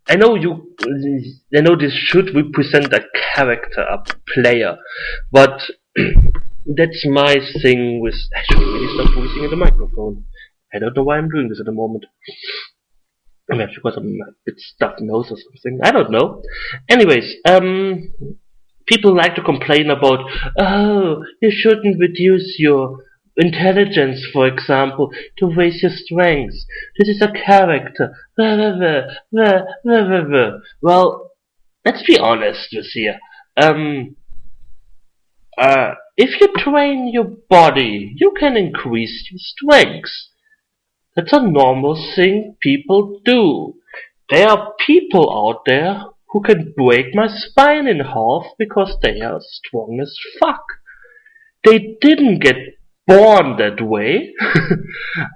I know this should represent a character, a player, but that's my thing with. I should really stop voicing in the microphone. I don't know why I'm doing this at the moment. Maybe because I'm a bit stuffed nose or something. I don't know. Anyways, people like to complain about, oh, you shouldn't reduce your intelligence, for example, to raise your strengths. This is a character. Well, let's be honest with here. If you train your body, you can increase your strengths. That's a normal thing people do. There are people out there who can break my spine in half because they are strong as fuck. They didn't get born that way.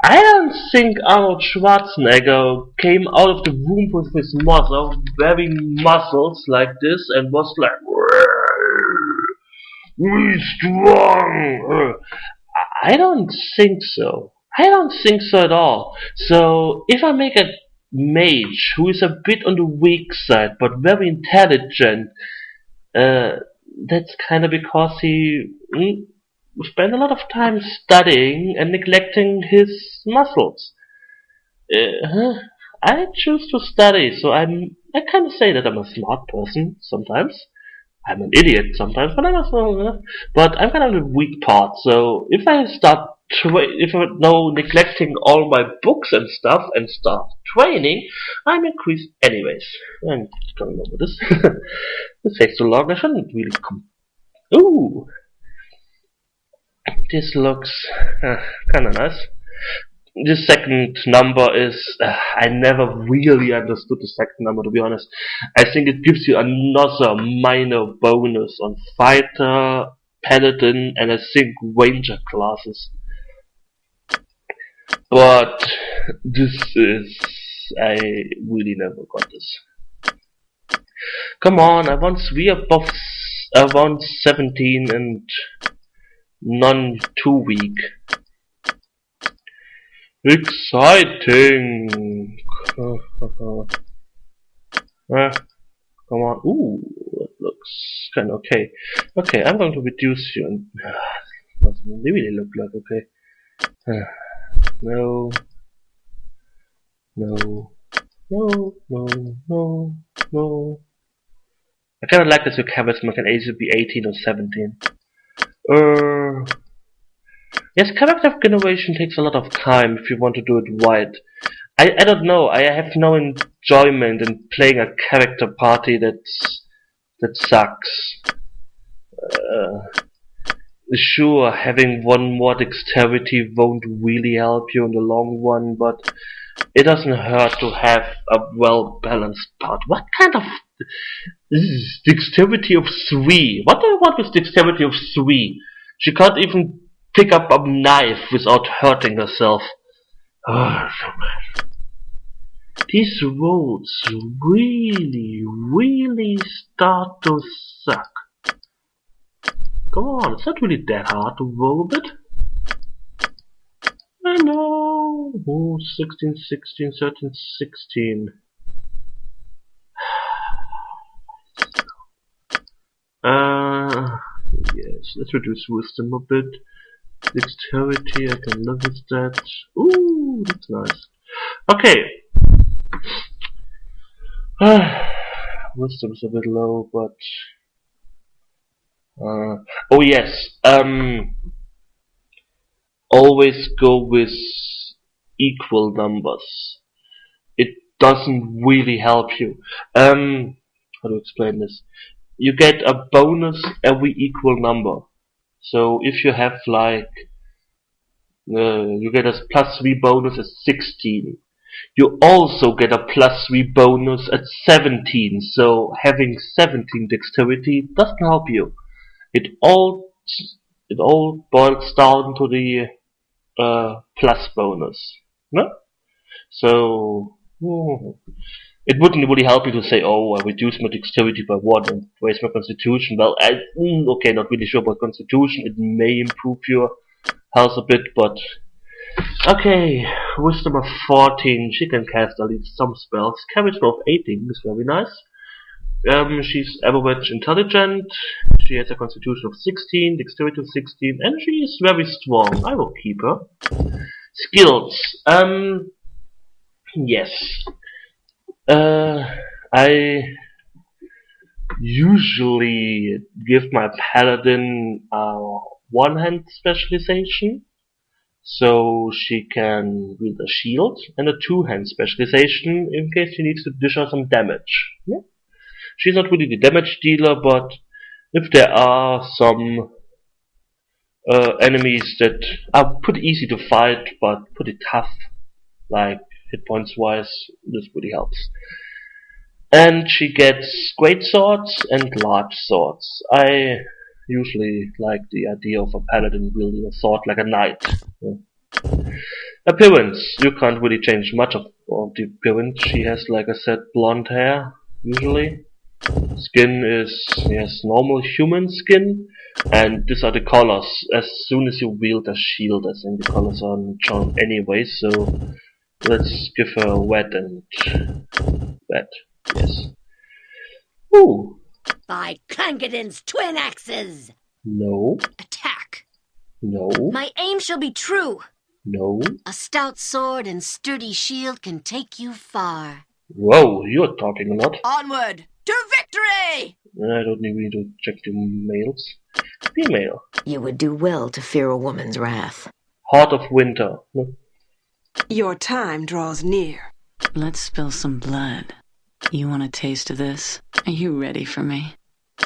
I don't think Arnold Schwarzenegger came out of the womb with his mother, very muscles like this, and was like, we strong. I don't think so. I don't think so at all. So if I make a mage who is a bit on the weak side but very intelligent, that's kind of because he spent a lot of time studying and neglecting his muscles. I choose to study, so I kind of say that I'm a smart person sometimes. I'm an idiot sometimes, but I'm kind of the weak part. So if I start if I know neglecting all my books and stuff and start training, I'm increased. Anyways, I'm going over this. This takes too long. I shouldn't really Ooh, this looks kind of nice. This second number is, I never really understood the second number, to be honest. I think it gives you another minor bonus on fighter, paladin, and I think ranger classes. But this is, I really never got this. Come on, I want 3 above, I want 17 and none too weak. Exciting! Come on. Ooh, that looks kinda okay. Okay, I'm going to reduce you and doesn't really look like okay. No. No. No, no, no, no. I kinda like that your charisma can either be 18 or 17. Yes, character generation takes a lot of time if you want to do it right. I don't know, I have no enjoyment in playing a character party that sucks. Sure, having one more dexterity won't really help you in the long run, but it doesn't hurt to have a well-balanced part. What kind of dexterity of 3? What do I want with dexterity of 3? She can't even pick up a knife without hurting herself. Oh, so bad. These roads really, really start to suck. Come on, it's not really that hard to roll a bit. I know. Oh, 16, 16, 13, 16. Yes, let's reduce wisdom a bit. Dexterity, I can live with that. Ooh, that's nice. Okay. Wisdom's a bit low, but oh yes. Always go with equal numbers. It doesn't really help you. How to explain this? You get a bonus every equal number. So if you have like, you get a +3 bonus at 16. You also get a +3 bonus at 17. So having 17 dexterity doesn't help you. It all boils down to the plus bonus. No? So it wouldn't really help you to say, oh, I reduced my dexterity by 1 and raise my constitution. Well, okay, not really sure about constitution. It may improve your health a bit, but Okay, wisdom of 14. She can cast at least some spells. Charisma of 18 is very nice. She's average intelligent. She has a constitution of 16, dexterity of 16, and she is very strong. I will keep her. Skills. Yes. I usually give my paladin one-hand specialization, so she can wield a shield, and a two-hand specialization in case she needs to dish out some damage. Yeah. She's not really the damage dealer, but if there are some enemies that are pretty easy to fight but pretty tough, like hit points wise, this really helps. And she gets great swords and large swords. I usually like the idea of a paladin wielding a sword like a knight. Yeah. Appearance. You can't really change much of the appearance. She has, like I said, blonde hair, usually. Skin is, yes, normal human skin. And these are the colors. As soon as you wield a shield, I think the colors are shown anyway, so let's give her red and red. Yes. Ooh. By Clankadin's twin axes! No. Attack! No. My aim shall be true! No. A stout sword and sturdy shield can take you far. Whoa, you're talking a lot. Onward to victory! I don't need to check the males. Female. You would do well to fear a woman's wrath. Heart of Winter. No. Your time draws near. Let's spill some blood. You want a taste of this? Are you ready for me?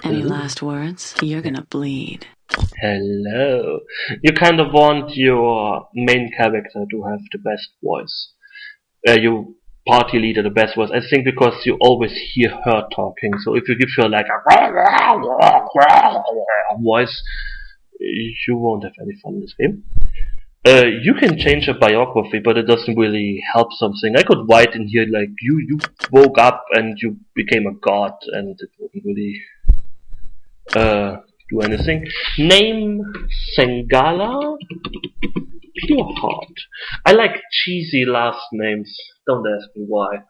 Any last words? You're gonna bleed. Hello. You kind of want your main character to have the best voice. You party leader the best voice. I think because you always hear her talking. So if you give her like a voice, you won't have any fun in this game. You can change a biography, but it doesn't really help something. I could write in here like you woke up and you became a god, and it wouldn't really do anything. Name Sengala Pureheart. I like cheesy last names. Don't ask me why.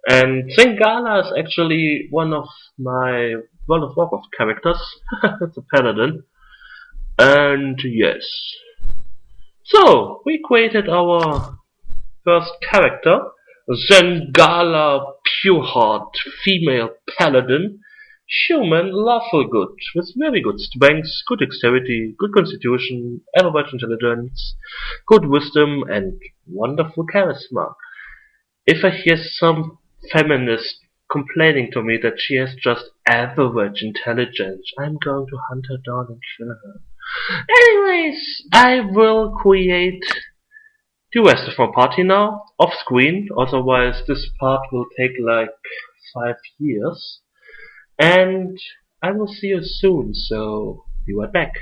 And Sengala is actually one of my World of Warcraft characters. It's a paladin. And yes. So, we created our first character, Zengala Pureheart, female paladin, human, lawful good, with very good strength, good dexterity, good constitution, average intelligence, good wisdom, and wonderful charisma. If I hear some feminist complaining to me that she has just average intelligence, I'm going to hunt her down and kill her. Anyways, I will create the rest of my party now, off screen, otherwise this part will take like 5 years. And I will see you soon, so be right back.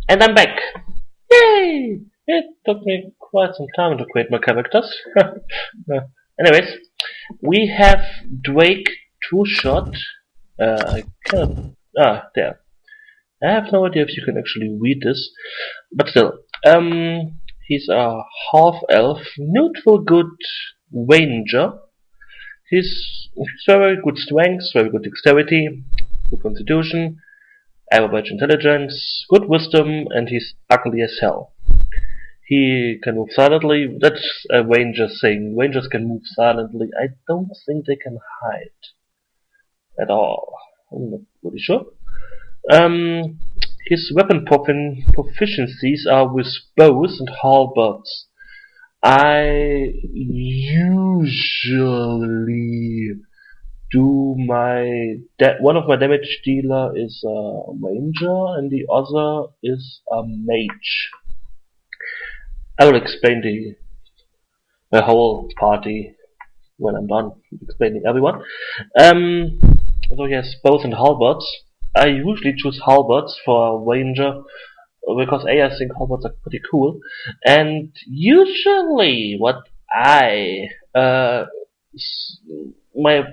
And I'm back! Yay! It took me quite some time to create my characters. Anyways, we have Drake Two-Shot. I can't... there. I have no idea if you can actually read this, but still, he's a half-elf, neutral good ranger. He's very good strength, very good dexterity, good constitution, average intelligence, good wisdom, and he's ugly as hell. He can move silently. That's a ranger thing. Rangers can move silently. I don't think they can hide at all. I'm not really sure. His weapon proficiencies are with bows and halberds. I usually do one of my damage dealer is a ranger and the other is a mage. I will explain the whole party when I'm done explaining everyone. So he has bows and halberds. I usually choose halberds for a ranger because I think halberds are pretty cool. And usually, what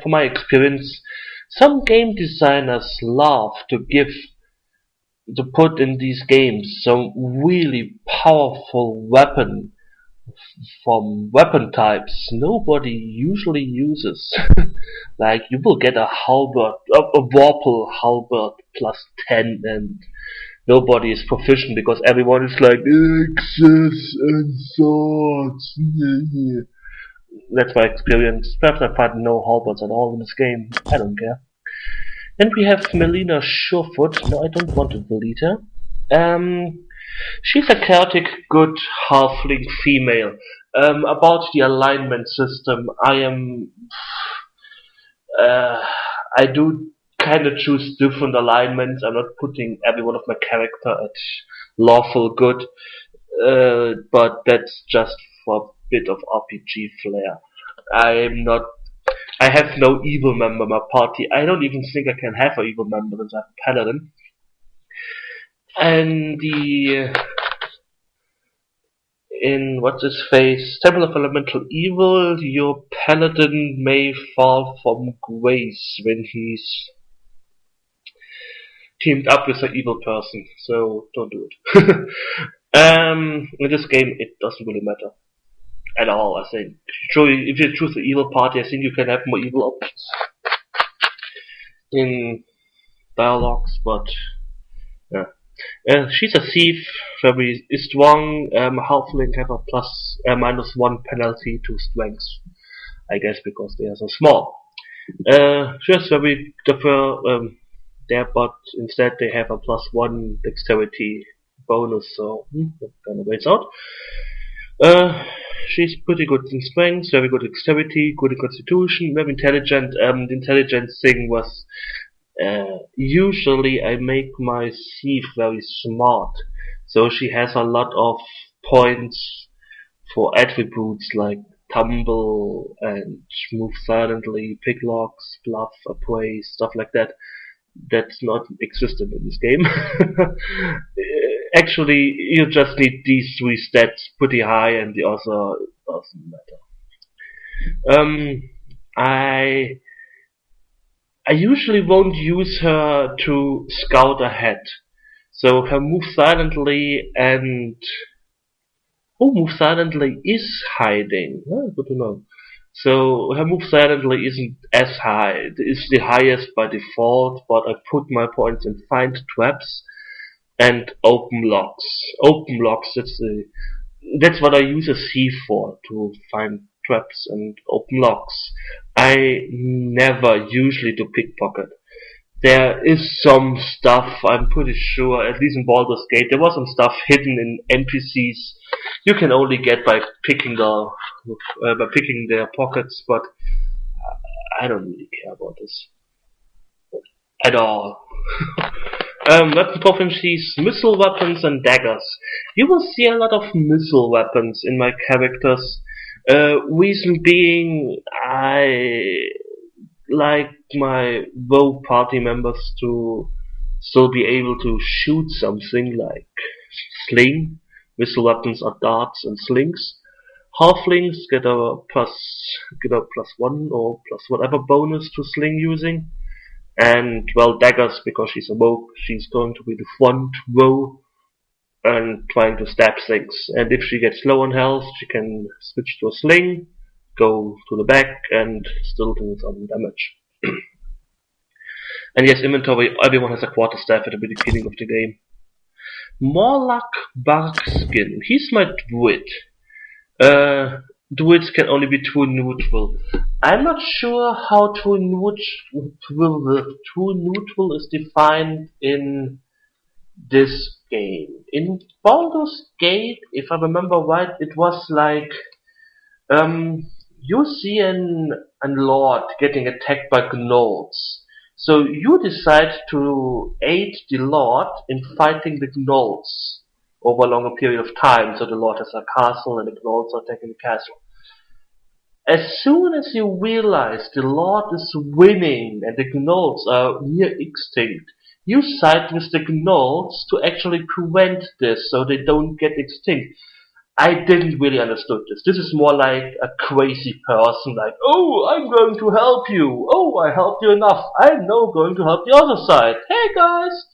from my experience, some game designers love to give to put in these games some really powerful weapon from weapon types nobody usually uses. Like you will get a halberd, a Warple halberd +10, and nobody is proficient because everyone is like axes and swords. That's my experience. Perhaps I find no halberds at all in this game. I don't care. Then we have Melina Surefoot. No, I don't want to delete her. She's a chaotic, good halfling female. About the alignment system, I do kind of choose different alignments. I'm not putting every one of my character at lawful good, but that's just for a bit of RPG flair. I have no evil member in my party. I don't even think I can have an evil member since I'm a paladin. And in what's his face, Temple of Elemental Evil, your paladin may fall from grace when he's teamed up with an evil person, so don't do it. In this game, it doesn't really matter at all, I think. So if you choose the evil party, I think you can have more evil options in dialogues, but yeah. She's a thief, very strong. Halfling have a -1 penalty to strength, I guess because they are so small. She's very different there, but instead they have a +1 dexterity bonus, so that kind of waits out. She's pretty good in strength, very good dexterity, good in constitution, very intelligent. The intelligence thing was usually I make my thief very smart, so she has a lot of points for attributes like tumble and move silently, pick locks, bluff, appraise, stuff like that. That's not existent in this game. Actually, you just need these 3 stats pretty high, and the other doesn't matter. I usually won't use her to scout ahead. So her move silently and move silently is hiding. Oh, good to know. So her move silently isn't as high. It's the highest by default, but I put my points in find traps and open locks. Open locks, that's what I use a thief for, to find traps and open locks. I never usually do pickpocket. There is some stuff, I'm pretty sure, at least in Baldur's Gate, there was some stuff hidden in NPCs you can only get by picking their pockets, but I don't really care about this at all. Weapon proficiencies, missile weapons and daggers. You will see a lot of missile weapons in my characters. Reason being, I like my WoW party members to still be able to shoot something like sling. Missile weapons are darts and slings. Halflings get a +1 or plus whatever bonus to sling using. And well, daggers, because she's a rogue, she's going to be the front row and trying to stab things. And if she gets low on health, she can switch to a sling, go to the back, and still do some damage. And yes, inventory, everyone has a quarterstaff at the beginning of the game. Morlock Barkskin, he's my druid. Druids can only be true neutral. I'm not sure how true neutral is defined in this game. In Baldur's Gate, if I remember right, it was like you see an lord getting attacked by gnolls. So you decide to aid the lord in fighting the gnolls over a longer period of time. So the lord has a castle and the gnolls are attacking the castle. As soon as you realize the lord is winning and the gnolls are near extinct, you side with the gnolls to actually prevent this so they don't get extinct. I didn't really understood this. This is more like a crazy person, like, oh, I'm going to help you. Oh, I helped you enough. I'm now going to help the other side. Hey guys,